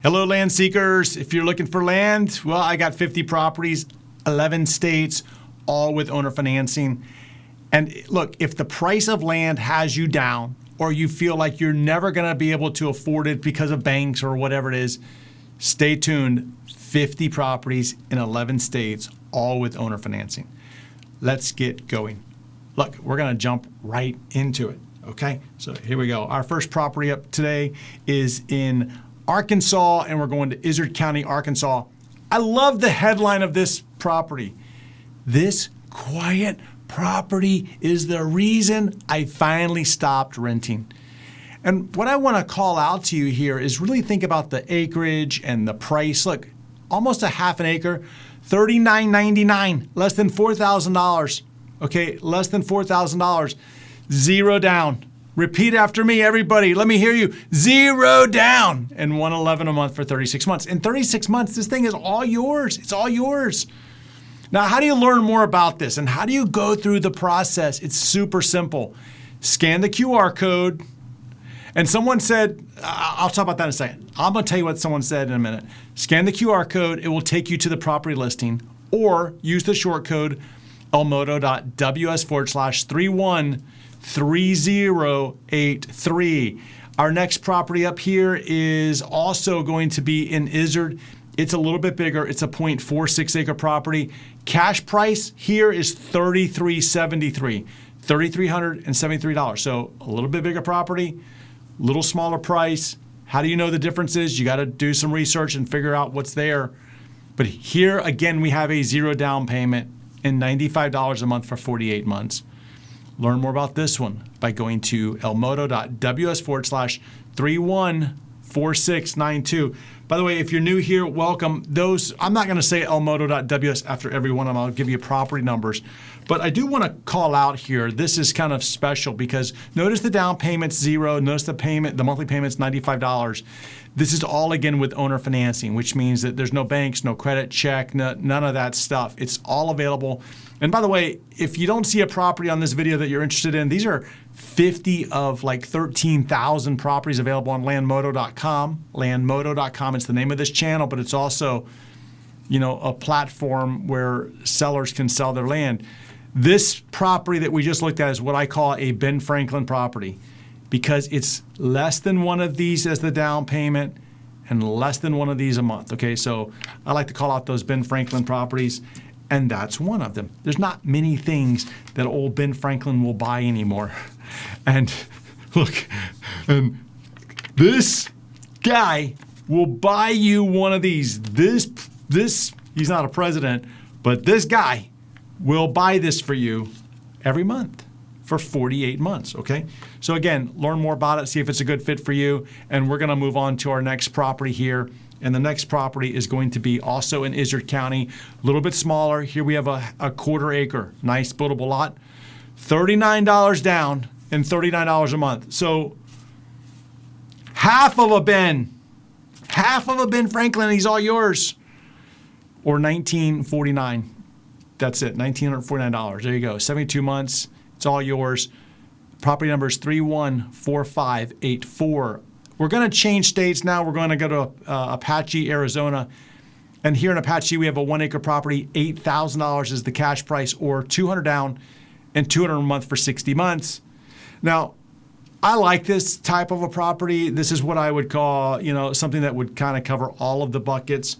Hello, land seekers. If you're looking for land, well, I got 50 properties, 11 states, all with owner financing. And look, if the price of land has you down or you feel like you're never going to be able to afford it because of banks or whatever it is, stay tuned. 50 properties in 11 states, all with owner financing. Let's get going. Look, we're going to jump right into it, okay? So here we go. Our first property up today is in Arkansas, and we're going to Izard County, Arkansas. I love the headline of this property. This quiet property is the reason I finally stopped renting. And what I want to call out to you here is really think about the acreage and the price. Look, almost a half an acre, $39.99, less than $4,000. Okay, less than $4,000. Zero down. Repeat after me, everybody. Let me hear you. Zero down and $111 a month for 36 months. In 36 months, this thing is all yours. It's all yours. Now, how do you learn more about this and how do you go through the process? It's super simple. Scan the QR code. And someone said, I'll talk about that in a second. I'm going to tell you what someone said in a minute. Scan the QR code. It will take you to the property listing, or use the short code elmodo.ws/313083. Our next property up here is also going to be in Izard. It's a little bit bigger. It's a 0.46 acre property. Cash price here is $3,373, $3,373. So a little bit bigger property, little smaller price. How do you know the differences? You got to do some research and figure out what's there. But here again, we have a zero down payment and $95 a month for 48 months. Learn more about this one by going to elmodo.ws/314692. By the way, if you're new here, welcome. I'm not going to say elmodo.ws after every one of them. I'll give you property numbers. But I do want to call out here, this is kind of special because notice the down payment's zero. Notice the monthly payment's $95. This is all again with owner financing, which means that there's no banks, no credit check, none of that stuff. It's all available. And by the way, if you don't see a property on this video that you're interested in, these are 50 of like 13,000 properties available on landmodo.com. Landmodo.com is the name of this channel, but it's also, a platform where sellers can sell their land. This property that we just looked at is what I call a Ben Franklin property because it's less than one of these as the down payment and less than one of these a month. Okay, so I like to call out those Ben Franklin properties, and that's one of them. There's not many things that old Ben Franklin will buy anymore. And look, and this guy will buy you one of these. This he's not a president, but this guy will buy this for you every month for 48 months, okay? So again, learn more about it, see if it's a good fit for you, and we're gonna move on to our next property here. And the next property is going to be also in Izard County, a little bit smaller. Here we have a quarter acre, nice buildable lot, $39 down and $39 a month. So half of a Ben Franklin, he's all yours, or $1,949. That's it, $1,949. There you go, 72 months, it's all yours. Property number is 314584. We're going to change states now. We're going to go to Apache, Arizona. And here in Apache, we have a 1 acre property. $8,000 is the cash price, or $200 down and $200 a month for 60 months. Now, I like this type of a property. This is what I would call, something that would kind of cover all of the buckets.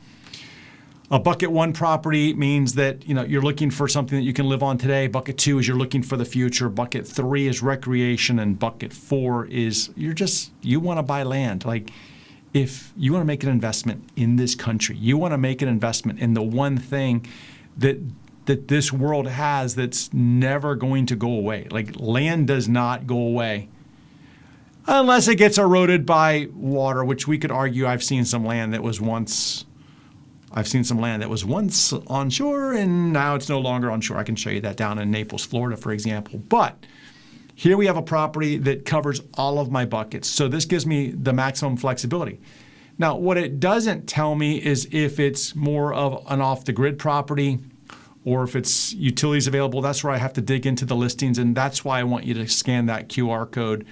A bucket one property means that, you're looking for something that you can live on today. Bucket two is you're looking for the future. Bucket three is recreation. And bucket four is you want to buy land. Like, if you want to make an investment in this country, you want to make an investment in the one thing that this world has that's never going to go away. Like, land does not go away unless it gets eroded by water, which we could argue. I've seen some land that was once on shore and now it's no longer on shore. I can show you that down in Naples, Florida, for example. But here we have a property that covers all of my buckets. So this gives me the maximum flexibility. Now, what it doesn't tell me is if it's more of an off-the-grid property or if it's utilities available. That's where I have to dig into the listings, and that's why I want you to scan that QR code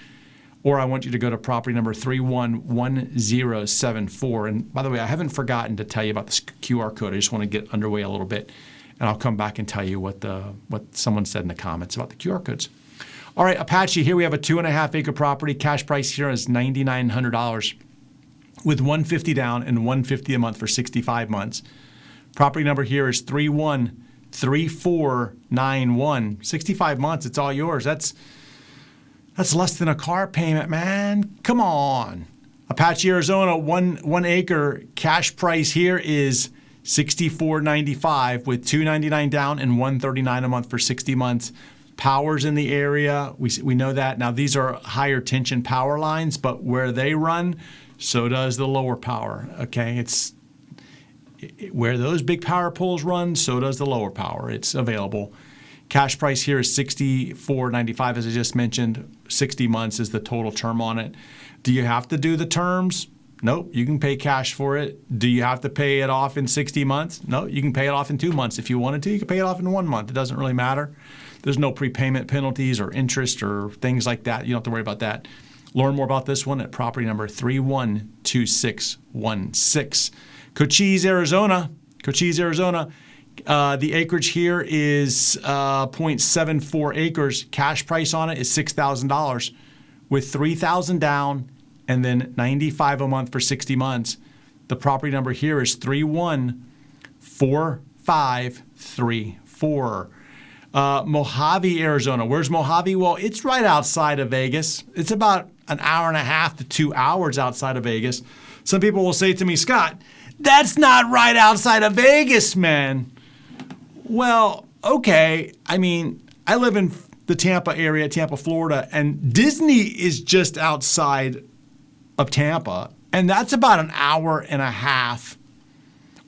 or I want you to go to property number 311074. And by the way, I haven't forgotten to tell you about this QR code. I just want to get underway a little bit, and I'll come back and tell you what someone said in the comments about the QR codes. All right, Apache, here we have a 2.5 acre property. Cash price here is $9,900 with $150 down and $150 a month for 65 months. Property number here is 313491. 65 months, it's all yours. That's less than a car payment, man. Come on. Apache, Arizona, one acre. Cash price here is $64.95 with $299 down and $139 a month for 60 months. Power's in the area. We know that. Now, these are higher tension power lines, but where they run, so does the lower power, okay? Where those big power poles run, so does the lower power. It's available. Cash price here is $64.95, as I just mentioned. 60 months is the total term on it. Do you have to do the terms? Nope. You can pay cash for it. Do you have to pay it off in 60 months? No, you can pay it off in 2 months. If you wanted to, you can pay it off in 1 month. It doesn't really matter. There's no prepayment penalties or interest or things like that. You don't have to worry about that. Learn more about this one at property number 312616. Cochise, Arizona. Cochise, Arizona. The acreage here is 0.74 acres. Cash price on it is $6,000 with $3,000 down and then $95 a month for 60 months. The property number here is 314534. Mohave, Arizona. Where's Mohave? Well, it's right outside of Vegas. It's about an hour and a half to 2 hours outside of Vegas. Some people will say to me, Scott, that's not right outside of Vegas, man. Well, okay. I mean, I live in the Tampa area, Tampa, Florida, and Disney is just outside of Tampa, and that's about an hour and a half.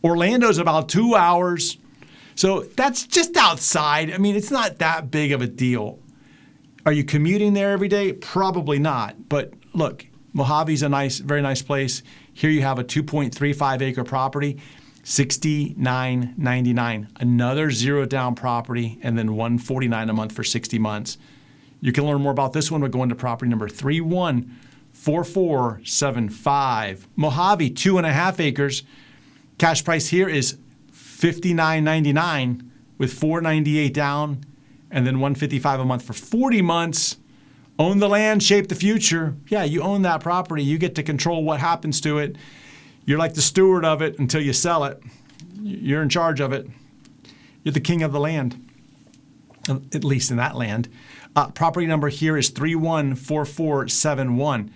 Orlando's about 2 hours. So that's just outside. I mean, it's not that big of a deal. Are you commuting there every day? Probably not. But look, Mojave's a very nice place. Here you have a 2.35 acre property, $69.99. Another zero down property, and then $149 a month for 60 months. You can learn more about this one by going to property number 314475. Mohave, 2.5 acres. Cash price here is $59.99 with $498 down and then $155 a month for 40 months. Own the land, shape the future. Yeah, you own that property. You get to control what happens to it. You're like the steward of it until you sell it. You're in charge of it. You're the king of the land, at least in that land. Property number here is 314471.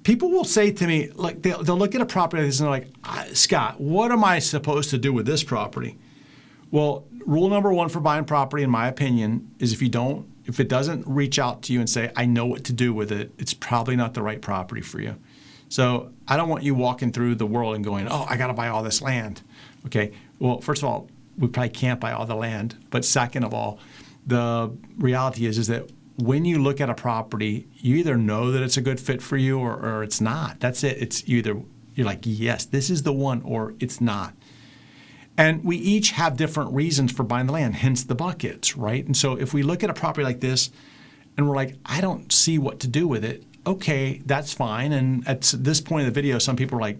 People will say to me, like they'll look at a property like this and they're like, Scott, what am I supposed to do with this property? Well, rule number one for buying property, in my opinion, is if it doesn't reach out to you and say, I know what to do with it, it's probably not the right property for you. So I don't want you walking through the world and going, oh, I got to buy all this land. Okay, well, first of all, we probably can't buy all the land. But second of all, the reality is that when you look at a property, you either know that it's a good fit for you or it's not. That's it. It's either you're like, yes, this is the one, or it's not. And we each have different reasons for buying the land, hence the buckets, right? And so if we look at a property like this and we're like, I don't see what to do with it, okay, that's fine. And at this point in the video, some people are like,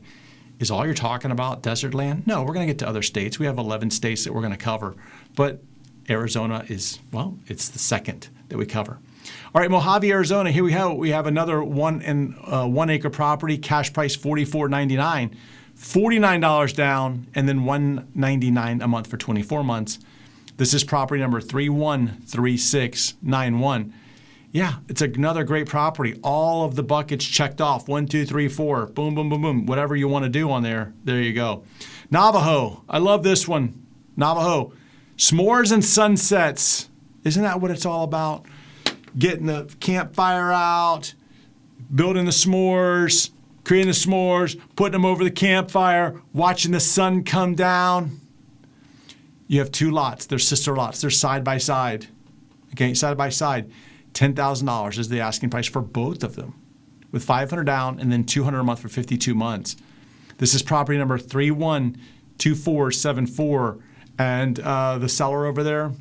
is all you're talking about desert land? No, we're going to get to other states. We have 11 states that we're going to cover. But Arizona is, well, it's the second that we cover. All right, Mohave, Arizona, here we have another 1 acre property, cash price $44.99. $49 down, and then $199 a month for 24 months. This is property number 313691. Yeah, it's another great property. All of the buckets checked off. 1, 2, 3, 4. Boom, boom, boom, boom. Whatever you want to do on there, there you go. Navajo. I love this one. Navajo. S'mores and sunsets. Isn't that what it's all about? Getting the campfire out, building the s'mores, creating the s'mores, putting them over the campfire, watching the sun come down. You have 2 lots. They're sister lots. They're side by side. Okay, side by side. $10,000 is the asking price for both of them, with $500 down and then $200 a month for 52 months. This is property number 312474, and the seller over there,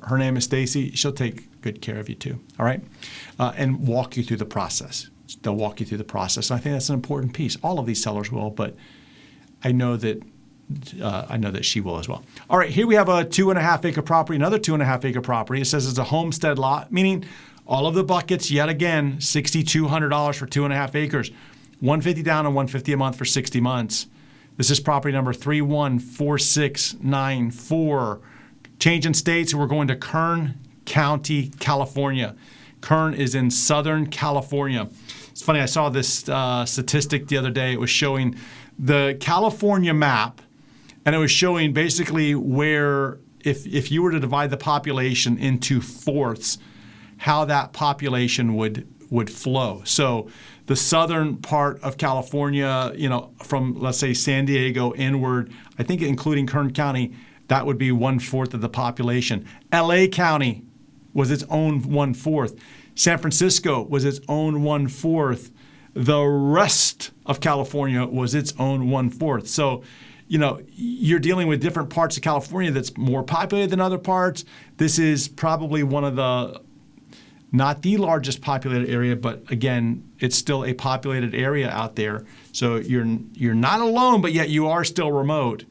her name is Stacy. She'll take good care of you too. All right, and walk you through the process. They'll walk you through the process. And I think that's an important piece. All of these sellers will, but I know that she will as well. All right, here we have a 2.5 acre property, another 2.5 acre property. It says it's a homestead lot, meaning all of the buckets, yet again, $6,200 for 2.5 acres, $150 down and $150 a month for 60 months. This is property number 314694. Change in states, we're going to Kern County, California. Kern is in Southern California. It's funny, I saw this statistic the other day. It was showing the California map, and it was showing basically where, if you were to divide the population into fourths, how that population would flow. So the southern part of California, from, let's say, San Diego inward, I think including Kern County, that would be 1/4 of the population. LA County was its own 1/4. San Francisco was its own 1/4. The rest of California was its own 1/4. So, you're dealing with different parts of California that's more populated than other parts. This is probably one of not the largest populated area, but again, it's still a populated area out there. So you're not alone, but yet you are still remote.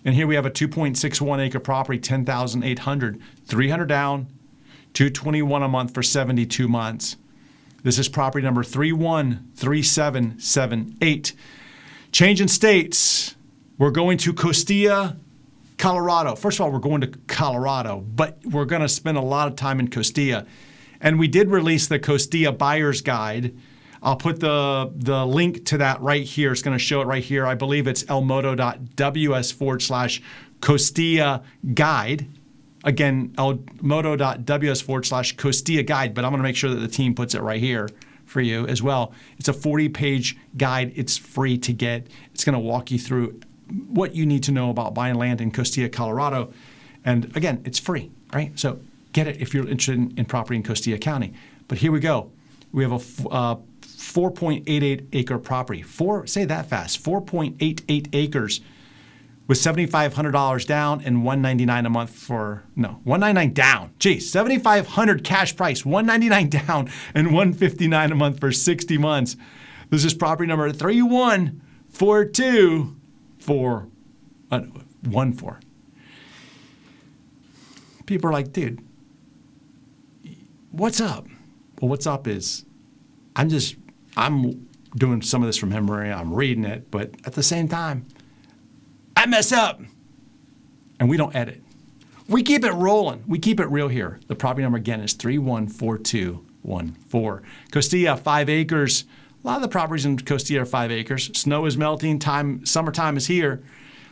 And here we have a 2.61 acre property, $10,800, $300 down, $221 a month for 72 months. This is property number 313778. Change in states. We're going to Costilla, Colorado. First of all, we're going to Colorado, but we're going to spend a lot of time in Costilla. And we did release the Costilla Buyer's Guide. I'll put the link to that right here. It's going to show it right here. I believe it's elmoto.ws/Costilla Guide. Again, elmoto.ws/Costilla Guide, but I'm going to make sure that the team puts it right here for you as well. It's a 40-page guide. It's free to get. It's going to walk you through what you need to know about buying land in Costilla, Colorado. And again, it's free, right? So get it if you're interested in property in Costilla County. But here we go. We have a 4.88 acre property. Say that fast, 4.88 acres with $7,500 down and $199 a month $199 down. Geez, $7,500 cash price, $199 down and $159 a month for 60 months. This is property number 3142414. People are like, dude, what's up? Well, what's up is I'm doing some of this from memory. I'm reading it, but at the same time, I mess up. And we don't edit. We keep it rolling. We keep it real here. The property number again is 314214. Costilla, 5 acres. A lot of the properties in Costilla are 5 acres. Snow is melting. Summertime is here.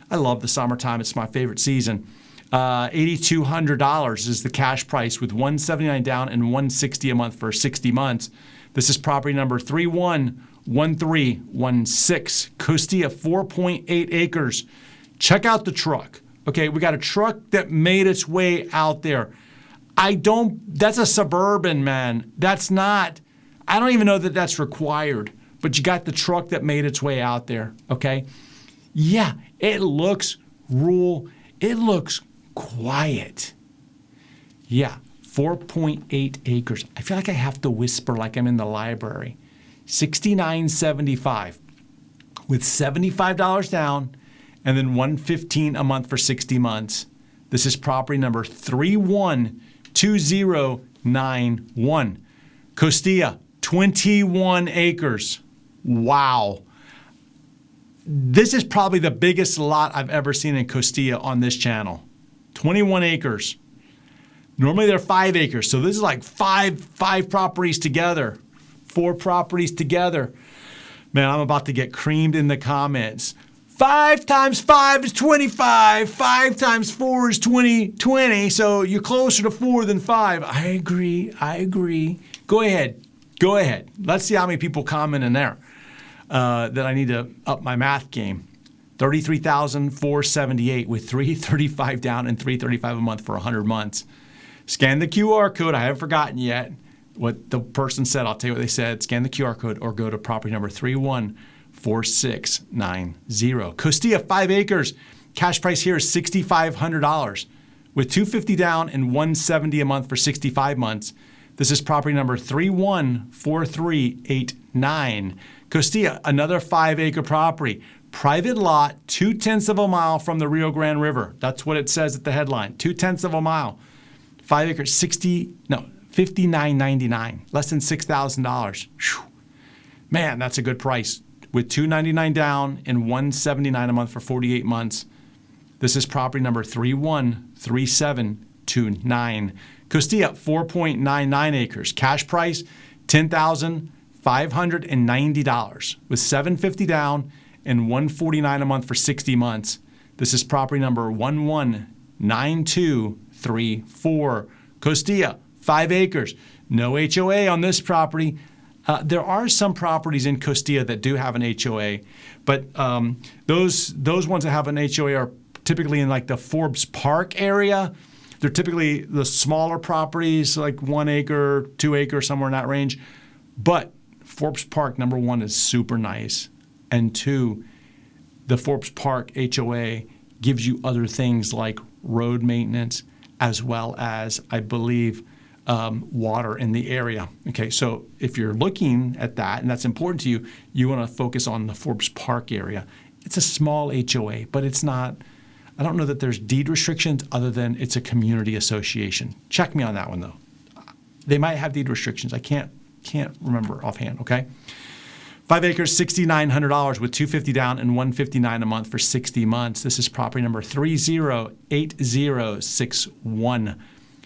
I love the summertime. It's my favorite season. $8,200 is the cash price with $179 down and $160 a month for 60 months. This is property number 311316. Costilla, 4.8 acres. Check out the truck. Okay, we got a truck that made its way out there. That's a Suburban, man. I don't even know that that's required, but you got the truck that made its way out there, okay? Yeah, it looks rural. It looks quiet. Yeah, 4.8 acres. I feel like I have to whisper like I'm in the library. $69.75 with $75 down and then $115 a month for 60 months. This is property number 312091. Costilla, 21 acres. Wow. This is probably the biggest lot I've ever seen in Costilla on this channel. 21 acres. Normally they're 5 acres. So this is like five properties together, 4 properties together. Man, I'm about to get creamed in the comments. 5 times 5 is 25. 5 times 4 is 20. So you're closer to 4 than 5. I agree. Go ahead. Let's see how many people comment in there that I need to up my math game. 33,478 with $335 down and $335 a month for 100 months. Scan the QR code. I haven't forgotten yet what the person said. I'll tell you what they said. Scan the QR code or go to property number 314690. Costilla, 5 acres. Cash price here is $6,500 with $250 down and $170 a month for 65 months. This is property number 314389. 9. Costilla, another 5-acre property. Private lot, 0.2 of a mile from the Rio Grande River. That's what it says at the headline, 0.2 of a mile. 5 acres, $59.99, less than $6,000. Man, that's a good price. With $299 down and $179 a month for 48 months. This is property number 313729. Costilla, 4.99 acres. Cash price, $10,590 with $750 down and $149 a month for 60 months. This is property number 119234. Costilla, 5 acres. No HOA on this property. There are some properties in Costilla that do have an HOA, but those ones that have an HOA are typically in like the Forbes Park area. They're typically the smaller properties, like 1 acre, 2 acre, somewhere in that range. But Forbes Park, number one, is super nice. And two, the Forbes Park HOA gives you other things like road maintenance as well as, I believe, water in the area. Okay, so if you're looking at that, and that's important to you, you want to focus on the Forbes Park area. It's a small HOA, but it's not, I don't know that there's deed restrictions other than it's a community association. Check me on that one, though. They might have deed restrictions. I can't remember offhand, okay? 5 acres, $6,900 with $250 down and $159 a month for 60 months. This is property number 308061.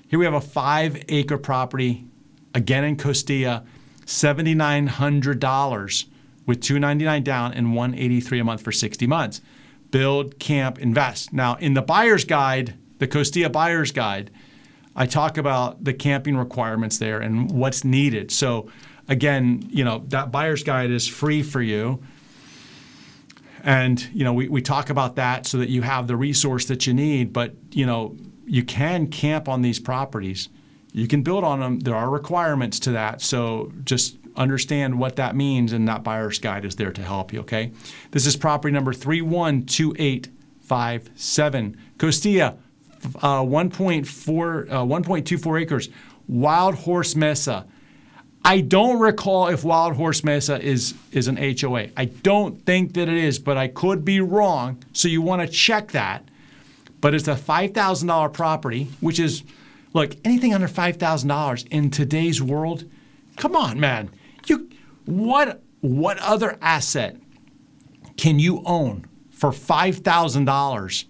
Here we have a 5-acre property, again in Costilla, $7,900 with $299 down and $183 a month for 60 months. Build, camp, invest. Now, in the buyer's guide, the Costilla buyer's guide, I talk about the camping requirements there and what's needed. So again, that buyer's guide is free for you. And, we talk about that so that you have the resource that you need. But, you can camp on these properties. You can build on them. There are requirements to that. So just understand what that means, and that buyer's guide is there to help you, okay? This is property number 312857. Costilla, 1.24 acres. Wild Horse Mesa. I don't recall if Wild Horse Mesa is an HOA. I don't think that it is, but I could be wrong. So you want to check that. But it's a $5,000 property, which is, look, anything under $5,000 in today's world, come on, man. What other asset can you own for $5,000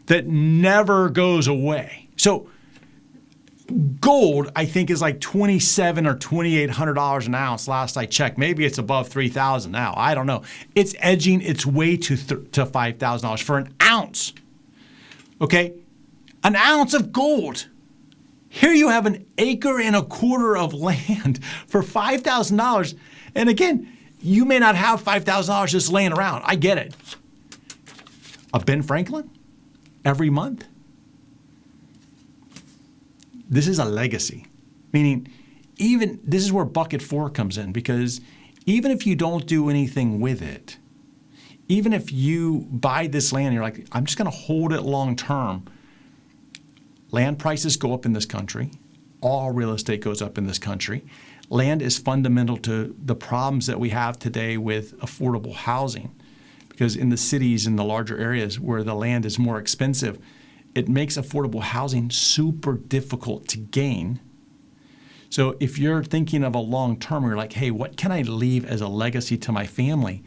that never goes away? So gold, I think, is like $2,700 or $2,800 an ounce last I checked. Maybe it's above $3,000 now. I don't know. It's edging its way to $5,000 for an ounce. Okay? An ounce of gold. Here you have 1.25 acres of land for $5,000. And again, you may not have $5,000 just laying around. I get it. A Ben Franklin every month. This is a legacy. Meaning, even this is where bucket 4 comes in, because even if you don't do anything with it, even if you buy this land, you're like, I'm just going to hold it long term. Land prices go up in this country. All real estate goes up in this country. Land is fundamental to the problems that we have today with affordable housing, because in the cities, in the larger areas where the land is more expensive, it makes affordable housing super difficult to gain. So if you're thinking of a long term, you're like, hey, what can I leave as a legacy to my family?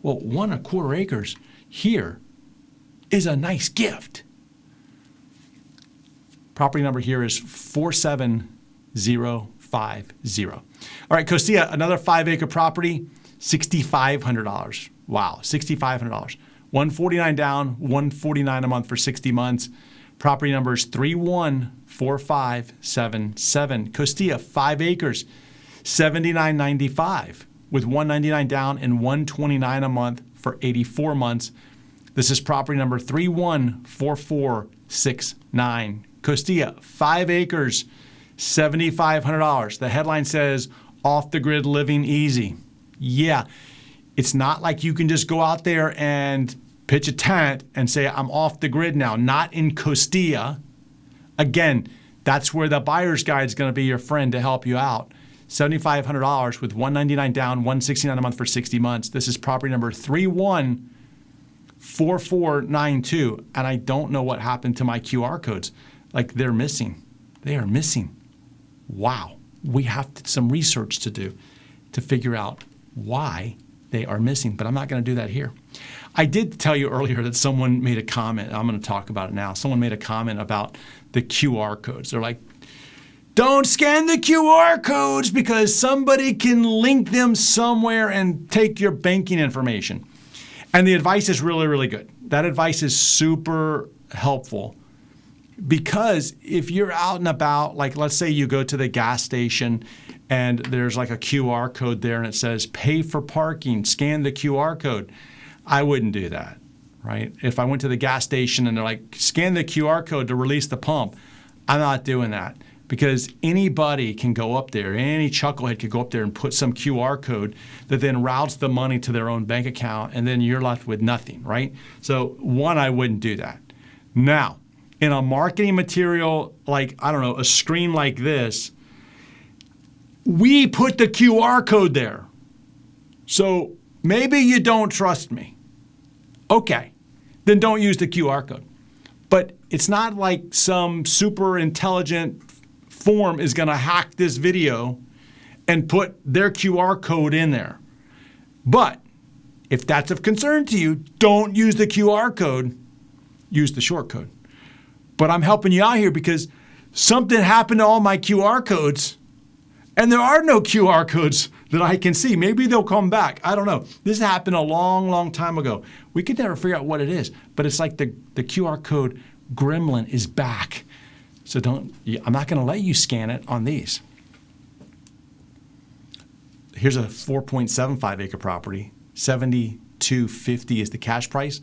Well, 1.25 acres here is a nice gift. Property number here is 47050. All right, Costilla, another 5-acre property, $6,500. Wow, $6,500. $149 down, $149 a month for 60 months. Property number is 314577. Costilla, 5 acres, $79.95 with $199 down and $129 a month for 84 months. This is property number 314469. Costilla, 5 acres, $7,500. The headline says, off the grid living easy. Yeah, it's not like you can just go out there and pitch a tent and say, I'm off the grid now. Not in Costilla. Again, that's where the buyer's guide is going to be your friend to help you out. $7,500 with $199 down, $169 a month for 60 months. This is property number 314492. And I don't know what happened to my QR codes. Like, they're missing. They are missing. Wow. We have some research to do to figure out why they are missing, but I'm not going to do that here. I did tell you earlier that someone made a comment. I'm going to talk about it now. Someone made a comment about the QR codes. They're like, don't scan the QR codes because somebody can link them somewhere and take your banking information. And the advice is really, really good. That advice is super helpful because if you're out and about, like let's say you go to the gas station and there's like a QR code there and it says pay for parking, scan the QR code. I wouldn't do that, right? If I went to the gas station and they're like, scan the QR code to release the pump, I'm not doing that. Because anybody can go up there, any chucklehead could go up there and put some QR code that then routes the money to their own bank account, and then you're left with nothing, right? So one, I wouldn't do that. Now, in a marketing material like, I don't know, a screen like this, we put the QR code there. So maybe you don't trust me. Okay, then don't use the QR code. But it's not like some super intelligent form is going to hack this video and put their QR code in there. But if that's of concern to you, don't use the QR code, use the short code. But I'm helping you out here because something happened to all my QR codes and there are no QR codes that I can see. Maybe they'll come back. I don't know. This happened a long, long time ago. We could never figure out what it is, but it's like the QR code gremlin is back. So I'm not going to let you scan it on these. Here's a 4.75 acre property. $7,250 is the cash price.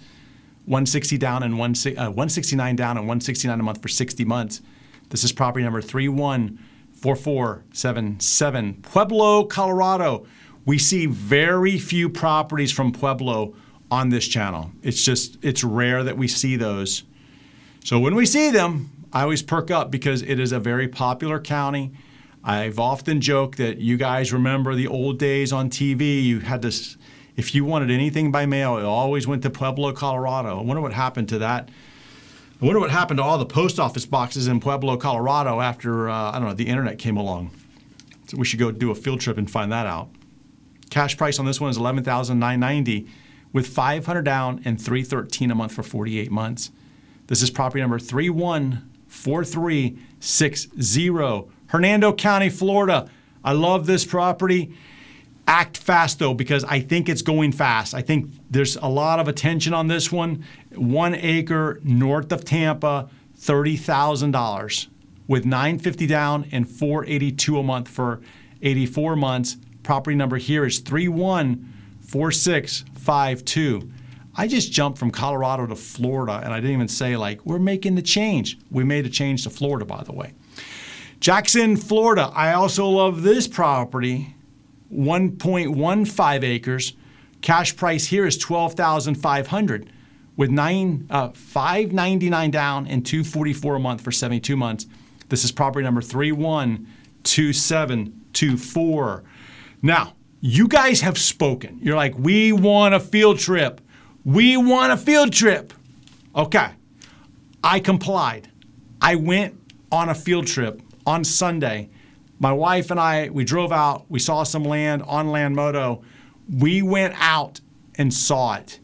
$169 down and $169 a month for 60 months. This is property number 314477, Pueblo, Colorado. We see very few properties from Pueblo on this channel. It's rare that we see those. So when we see them, I always perk up because it is a very popular county. I've often joked that you guys remember the old days on TV. You had this, if you wanted anything by mail, it always went to Pueblo, Colorado. I wonder what happened to that. I wonder what happened to all the post office boxes in Pueblo, Colorado after, the internet came along. So we should go do a field trip and find that out. Cash price on this one is $11,990 with $500 down and $313 a month for 48 months. This is property number 314360, Hernando County, Florida. I love this property. Act fast, though, because I think it's going fast. I think there's a lot of attention on this one. 1 acre north of Tampa, $30,000 with $950 down and $482 a month for 84 months. Property number here is 314652. I just jumped from Colorado to Florida, and I didn't even say, we're making the change. We made a change to Florida, by the way. Jackson, Florida. I also love this property, 1.15 acres. Cash price here is $12,500 with $599 down and $244 a month for 72 months. This is property number 312724. Now, you guys have spoken. You're like, we want a field trip. We want a field trip. Okay. I complied. I went on a field trip on Sunday. My wife and I, we drove out. We saw some land on Land Moto. We went out and saw it.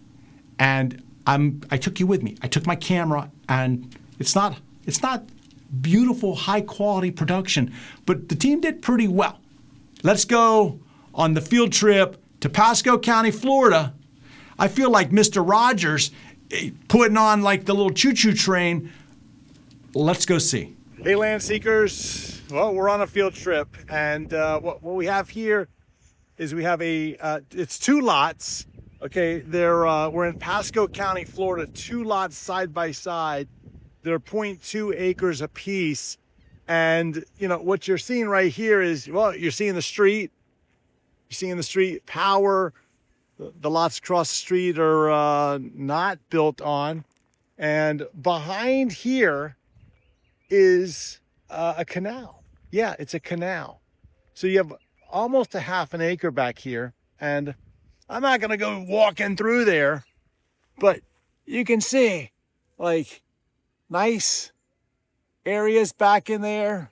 And I took you with me. I took my camera, and it's not beautiful, high quality production, but the team did pretty well. Let's go on the field trip to Pasco County, Florida. I feel like Mr. Rogers putting on the little choo-choo train. Let's go see. Hey, land seekers. Well, we're on a field trip, and what we have here is we have it's 2 lots. Okay, we're in Pasco County, Florida, 2 lots side by side. They're 0.2 acres apiece, and what you're seeing right here is, you're seeing the street. You're seeing the street power. The lots across the street are not built on. And behind here is a canal. Yeah, it's a canal. So you have almost a half an acre back here. And I'm not going to go walking through there, but you can see like nice areas back in there.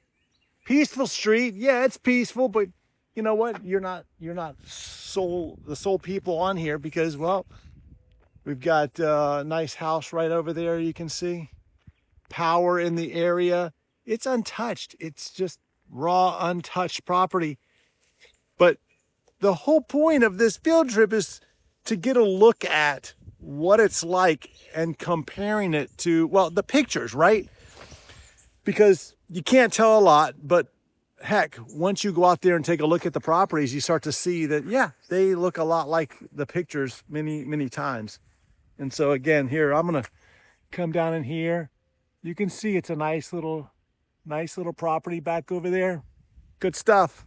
Peaceful street. Yeah, it's peaceful, but you know what? You're not the sole people on here because, well, we've got a nice house right over there. You can see power in the area. It's untouched. It's just raw, untouched property. But the whole point of this field trip is to get a look at what it's like and comparing it to, well, the pictures, right? Because you can't tell a lot, but heck, once you go out there and take a look at the properties, you start to see that, yeah, they look a lot like the pictures many, many times. And so again, here, I'm going to come down in here. You can see it's a nice little property back over there. Good stuff.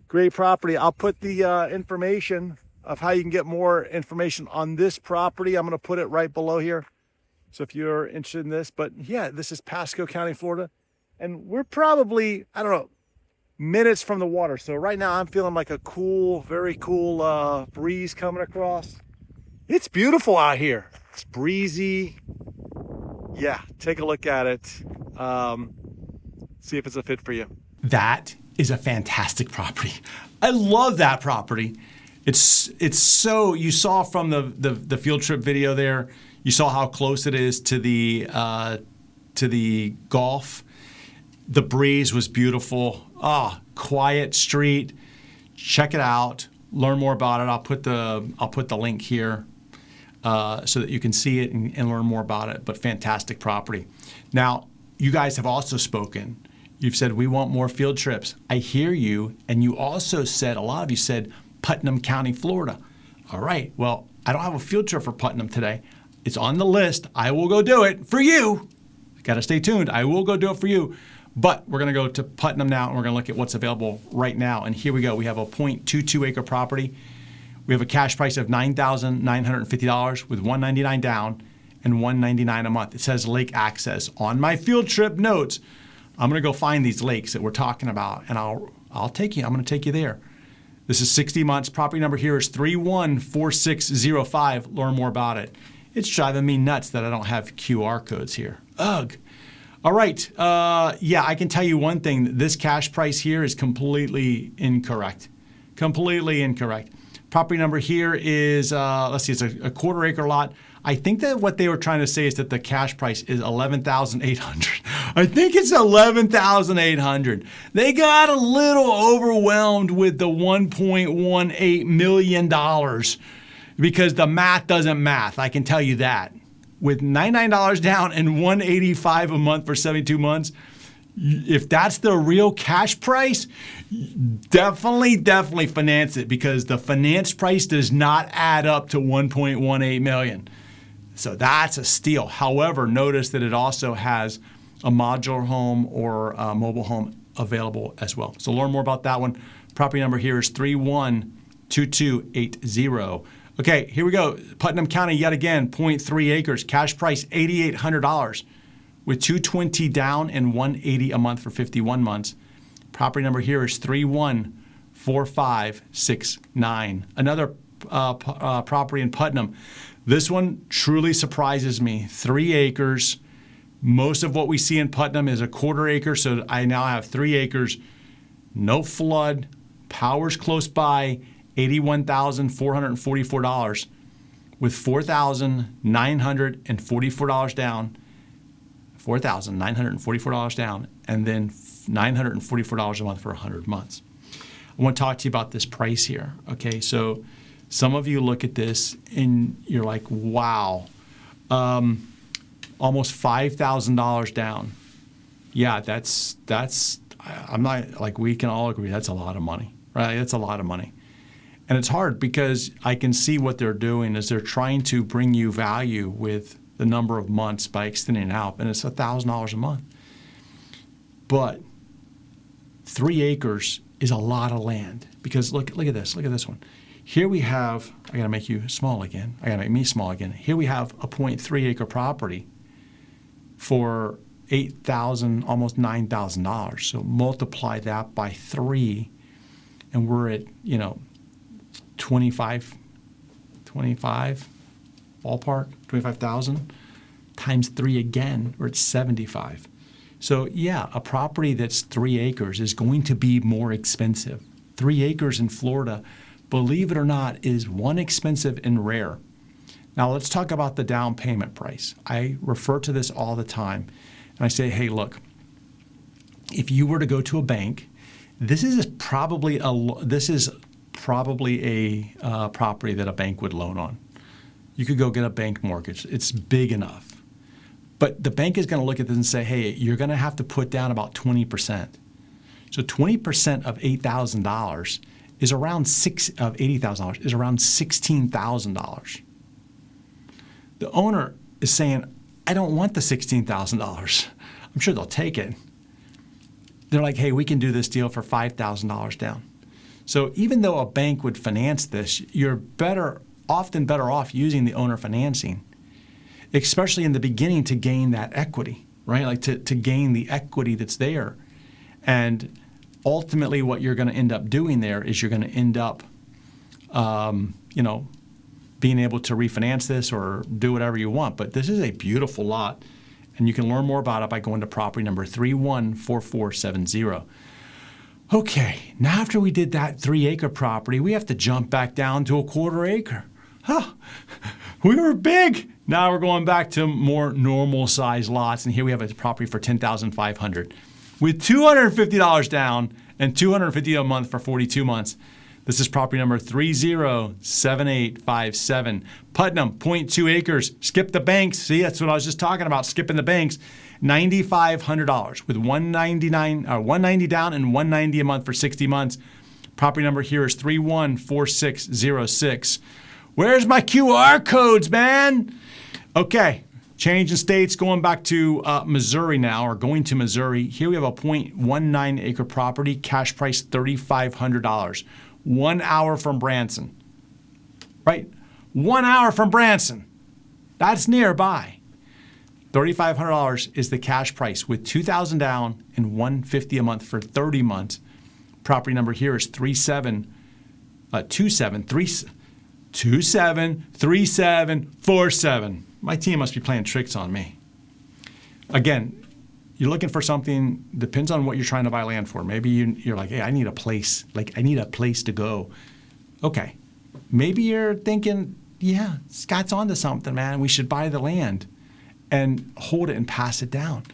Great property. I'll put the information of how you can get more information on this property. I'm going to put it right below here. So if you're interested in this, but yeah, this is Pasco County, Florida. And we're probably, I don't know, minutes from the water. So right now I'm feeling like a cool, very cool breeze coming across. It's beautiful out here. It's breezy. Yeah, take a look at it. See if it's a fit for you. That is a fantastic property. I love that property. It's so, you saw from the field trip video there, you saw how close it is to the Gulf. The breeze was beautiful. Quiet street. Check it out. Learn more about it. I'll put the link here so that you can see it and learn more about it. But fantastic property. Now, you guys have also spoken. You've said we want more field trips. I hear you, and you also said, a lot of you said Putnam County, Florida. All right. Well, I don't have a field trip for Putnam today. It's on the list. I will go do it for you. Got to stay tuned. I will go do it for you. But we're going to go to Putnam now, and we're going to look at what's available right now. And here we go. We have a 0.22 acre property. We have a cash price of $9,950 with $199 down and $199 a month. It says lake access. On my field trip notes, I'm going to go find these lakes that we're talking about, and I'll take you. I'm going to take you there. This is 60 months. Property number here is 314605. Learn more about it. It's driving me nuts that I don't have QR codes here. Ugh. All right. Yeah, I can tell you one thing. This cash price here is completely incorrect. Completely incorrect. Property number here is, let's see, it's a quarter acre lot. I think that what they were trying to say is that the cash price is $11,800. I think it's $11,800. They got a little overwhelmed with the $1.18 million because the math doesn't math. I can tell you that. With $99 down and $185 a month for 72 months, if that's the real cash price, definitely finance it because the finance price does not add up to $1.18 million. So that's a steal. However, notice that it also has a modular home or a mobile home available as well. So learn more about that one. Property number here is 312280. Okay, here we go. Putnam County yet again, 0.3 acres. Cash price $8,800 with $220 down and $180 a month for 51 months. Property number here is 314569. Another property in Putnam. This one truly surprises me. 3 acres. Most of what we see in Putnam is a quarter acre, so I now have 3 acres. No flood. Power's close by. $81,444 with $4,944 down. $4,944 down, and then $944 a month for 100 months. I want to talk to you about this price here. Okay, so some of you look at this and you're like, wow, almost $5,000 down. Yeah, that's. I'm not like we can all agree that's a lot of money, right? That's a lot of money, and it's hard because I can see what they're doing is they're trying to bring you value with the number of months by extending it out, and it's $1,000 a month. But 3 acres is a lot of land because look at this. Look at this one. Here we have, I got to make you small again. I got to make me small again. Here we have a 0.3 acre property for $8,000, almost $9,000. So multiply that by 3, and we're at, 25 ballpark, 25,000 times 3 again, we're at 75. So yeah, a property that's 3 acres is going to be more expensive. 3 acres in Florida, believe it or not, is one expensive and rare. Now let's talk about the down payment price. I refer to this all the time, and I say, hey, look, if you were to go to a bank, this is probably a property that a bank would loan on. You could go get a bank mortgage. It's big enough. But the bank is going to look at this and say, hey, you're going to have to put down about 20%. So 20% of $8,000 is around $80,000 is around $16,000. The owner is saying, I don't want the $16,000. I'm sure they'll take it. They're like, hey, we can do this deal for $5,000 down. So even though a bank would finance this, you're often better off using the owner financing, especially in the beginning to gain that equity, right? Like to gain the equity that's there. And ultimately what you're going to end up doing there is you're going to end up, being able to refinance this or do whatever you want. But this is a beautiful lot, and you can learn more about it by going to property number 314470. Okay, now after we did that 3-acre property, we have to jump back down to a 1/4 acre. We were big. Now we're going back to more normal size lots, and here we have a property for $10,500 with $250 down and $250 a month for 42 months. This is property number 307857. Putnam, 0.2 acres. Skip the banks. See, that's what I was just talking about, skipping the banks. $9,500 with $190 down and $190 a month for 60 months. Property number here is 314606. Where's my QR codes, man? Okay, change in states, going back to Missouri now, or going to Missouri. Here we have a 0.19 acre property, cash price $3,500. 1 hour from Branson, right? 1 hour from Branson. That's nearby. $3,500 is the cash price with $2,000 down and $150 a month for 30 months. Property number here is 273747. My team must be playing tricks on me. Again, you're looking for something, depends on what you're trying to buy land for. Maybe you're like, hey, I need a place. I need a place to go. Okay. Maybe you're thinking, yeah, Scott's onto something, man. We should buy the land and hold it and pass it down.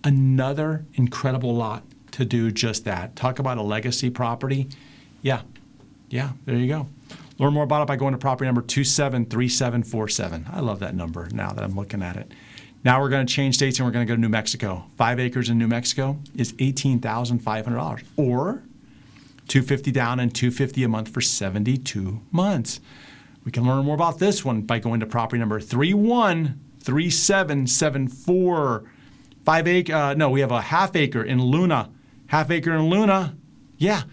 Another incredible lot to do just that. Talk about a legacy property. Yeah, there you go. Learn more about it by going to property number 273747. I love that number now that I'm looking at it. Now we're going to change states and we're going to go to New Mexico. 5 acres in New Mexico is $18,500 or $250 down and $250 a month for 72 months. We can learn more about this one by going to property number 313774. We have a half acre in Luna. Half acre in Luna, yeah,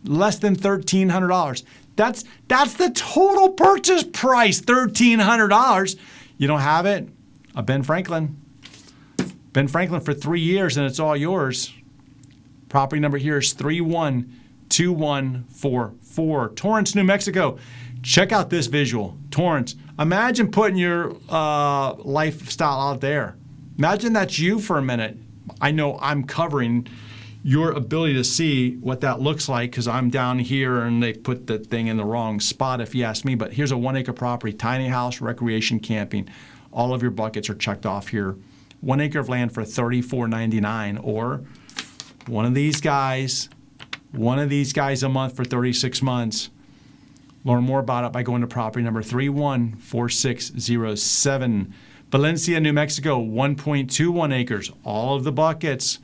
less than $1,300. That's the total purchase price, $1,300. You don't have it? Ben Franklin for 3 years, and it's all yours. Property number here is 312144. Torrance, New Mexico. Check out this visual. Torrance. Imagine putting your lifestyle out there. Imagine that's you for a minute. I know I'm covering your ability to see what that looks like because I'm down here and they put the thing in the wrong spot if you ask me. But here's a 1 acre property, tiny house, recreation, camping. All of your buckets are checked off here. 1 acre of land for $34.99, or one of these guys a month for 36 months. Learn more about it by going to property number 314607. Valencia, New Mexico, 1.21 acres. All of the buckets,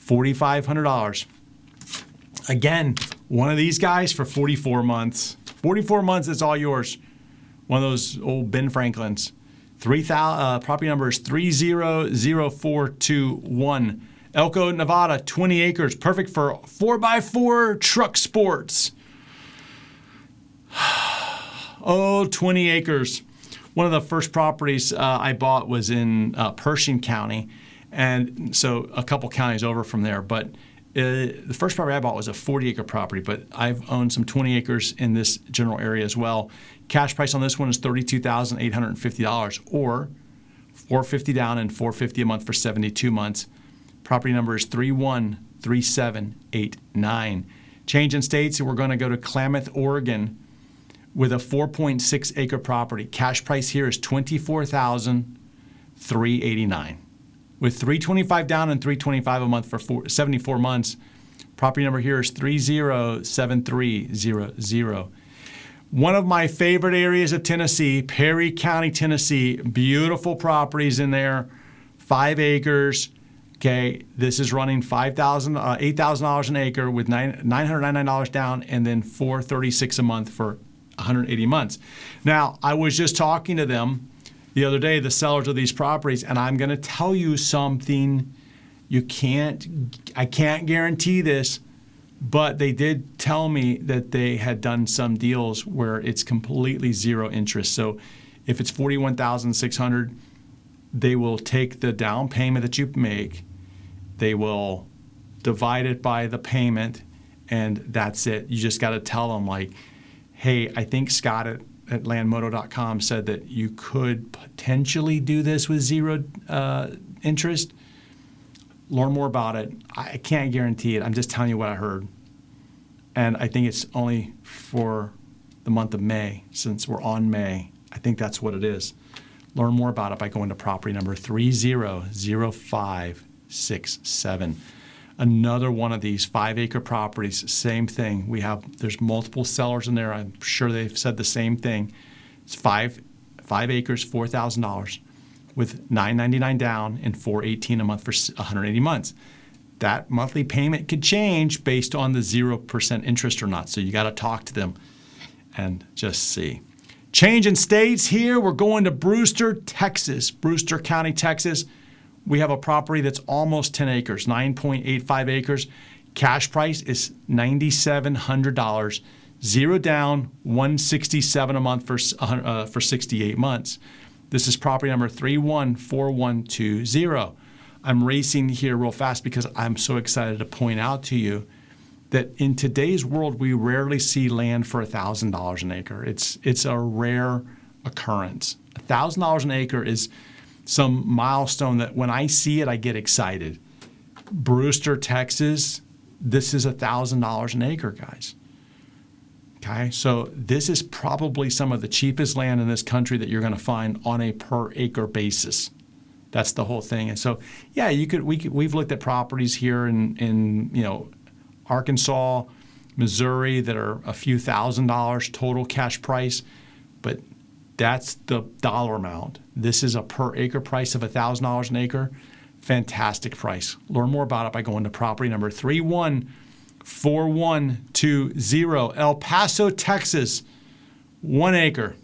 $4,500. Again, one of these guys for 44 months. 44 months, it's all yours. One of those old Ben Franklins. Property number is 300421. Elko, Nevada, 20 acres, perfect for 4x4 truck sports. 20 acres. One of the first properties I bought was in Pershing County, and so a couple counties over from there. But The first property I bought was a 40-acre property, but I've owned some 20 acres in this general area as well. Cash price on this one is $32,850, or $450 down and $450 a month for 72 months. Property number is 313789. Change in states, we're going to go to Klamath, Oregon, with a 4.6 acre property. Cash price here is $24,389. With $325 down and $325 a month for 74 months. Property number here is 307300. One of my favorite areas of Tennessee, Perry County, Tennessee. Beautiful properties in there, 5 acres. Okay, this is running $8,000 an acre with $999 down, and then $436 a month for 180 months. Now, I was just talking to them the other day, the sellers of these properties, and I'm going to tell you something. I can't guarantee this, but they did tell me that they had done some deals where it's completely zero interest. So if it's $41,600, they will take the down payment that you make, they will divide it by the payment, and that's it. You just got to tell them, like, hey, I think Scott at landmoto.com said that you could potentially do this with zero interest. Learn more about it. I can't guarantee it. I'm just telling you what I heard. And I think it's only for the month of May, since we're on May. I think that's what it is. Learn more about it by going to property number 300567. Another one of these 5-acre properties, same thing. There's multiple sellers in there. I'm sure they've said the same thing. It's 5 acres, $4,000 with $999 down and $418 a month for 180 months. That monthly payment could change based on the 0% interest or not. So you got to talk to them and just see. Change in states here. We're going to Brewster, Texas. Brewster County, Texas. We have a property that's almost 10 acres, 9.85 acres. Cash price is $9,700. Zero down, $167 a month for 68 months. This is property number 314120. I'm racing here real fast because I'm so excited to point out to you that in today's world, we rarely see land for $1,000 an acre. It's a rare occurrence. $1,000 an acre is some milestone that when I see it, I get excited. Brewster, Texas, this is $1,000 an acre, guys. Okay, so this is probably some of the cheapest land in this country that you're going to find on a per acre basis. That's the whole thing. And so, yeah, we've looked at properties here in Arkansas, Missouri that are a few $1,000s total cash price, but that's the dollar amount. This is a per acre price of $1,000 an acre. Fantastic price. Learn more about it by going to property number 314120, El Paso, Texas. 1 acre.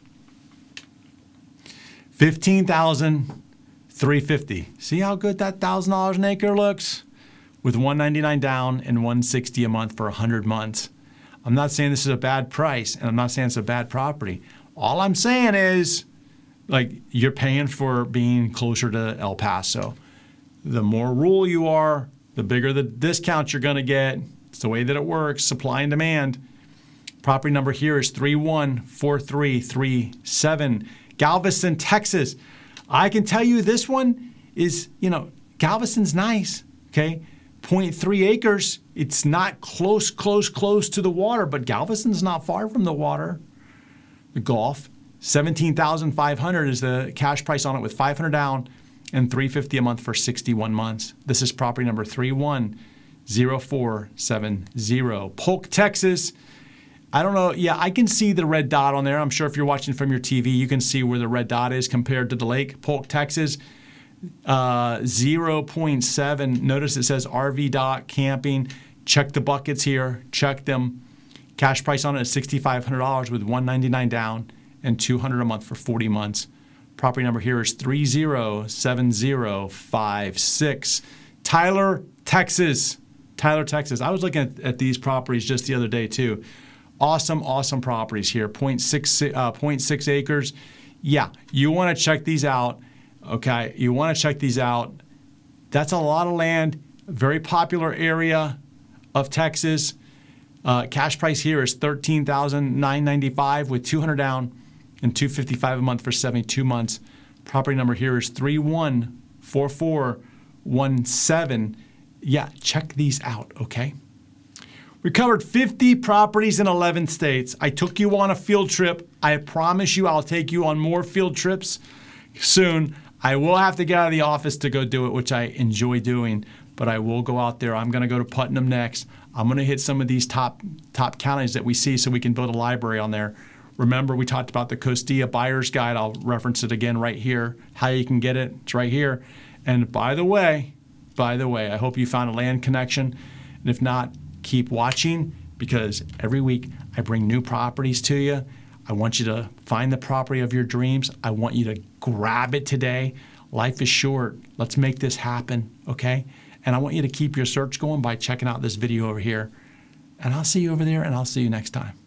$15,350. See how good that $1,000 an acre looks? With $199 down and $160 a month for 100 months. I'm not saying this is a bad price, and I'm not saying it's a bad property. All I'm saying is, like, you're paying for being closer to El Paso. The more rural you are, the bigger the discount you're going to get. It's the way that it works, supply and demand. Property number here is 314337, Galveston, Texas. I can tell you this one is, Galveston's nice, okay? 0.3 acres. It's not close to the water, but Galveston's not far from the water. The Gulf, $17,500 is the cash price on it with $500 down and $350 a month for 61 months. This is property number 310470, Polk, Texas. I don't know. Yeah, I can see the red dot on there. I'm sure if you're watching from your TV, you can see where the red dot is compared to the lake. Polk, Texas, 0.7. Notice it says RV dock, camping. Check the buckets here. Check them. Cash price on it is $6,500 with $199 down and $200 a month for 40 months. Property number here is 307056. Tyler, Texas. Tyler, Texas. I was looking at these properties just the other day too. Awesome properties here. 0.6 acres. Yeah, you want to check these out. Okay, you want to check these out. That's a lot of land. Very popular area. of Texas. Cash price here is $13,995 with $200 down and $255 a month for 72 months. Property number here is 314417. Yeah, check these out, okay? We covered 50 properties in 11 states. I took you on a field trip. I promise you I'll take you on more field trips soon. I will have to get out of the office to go do it, which I enjoy doing, but I will go out there. I'm going to go to Putnam next. I'm going to hit some of these top counties that we see so we can build a library on there. Remember, we talked about the Costilla Buyer's Guide. I'll reference it again right here. How you can get it, it's right here. And by the way, I hope you found a land connection. And if not, keep watching, because every week I bring new properties to you. I want you to find the property of your dreams. I want you to grab it today. Life is short. Let's make this happen, okay? And I want you to keep your search going by checking out this video over here. And I'll see you over there, and I'll see you next time.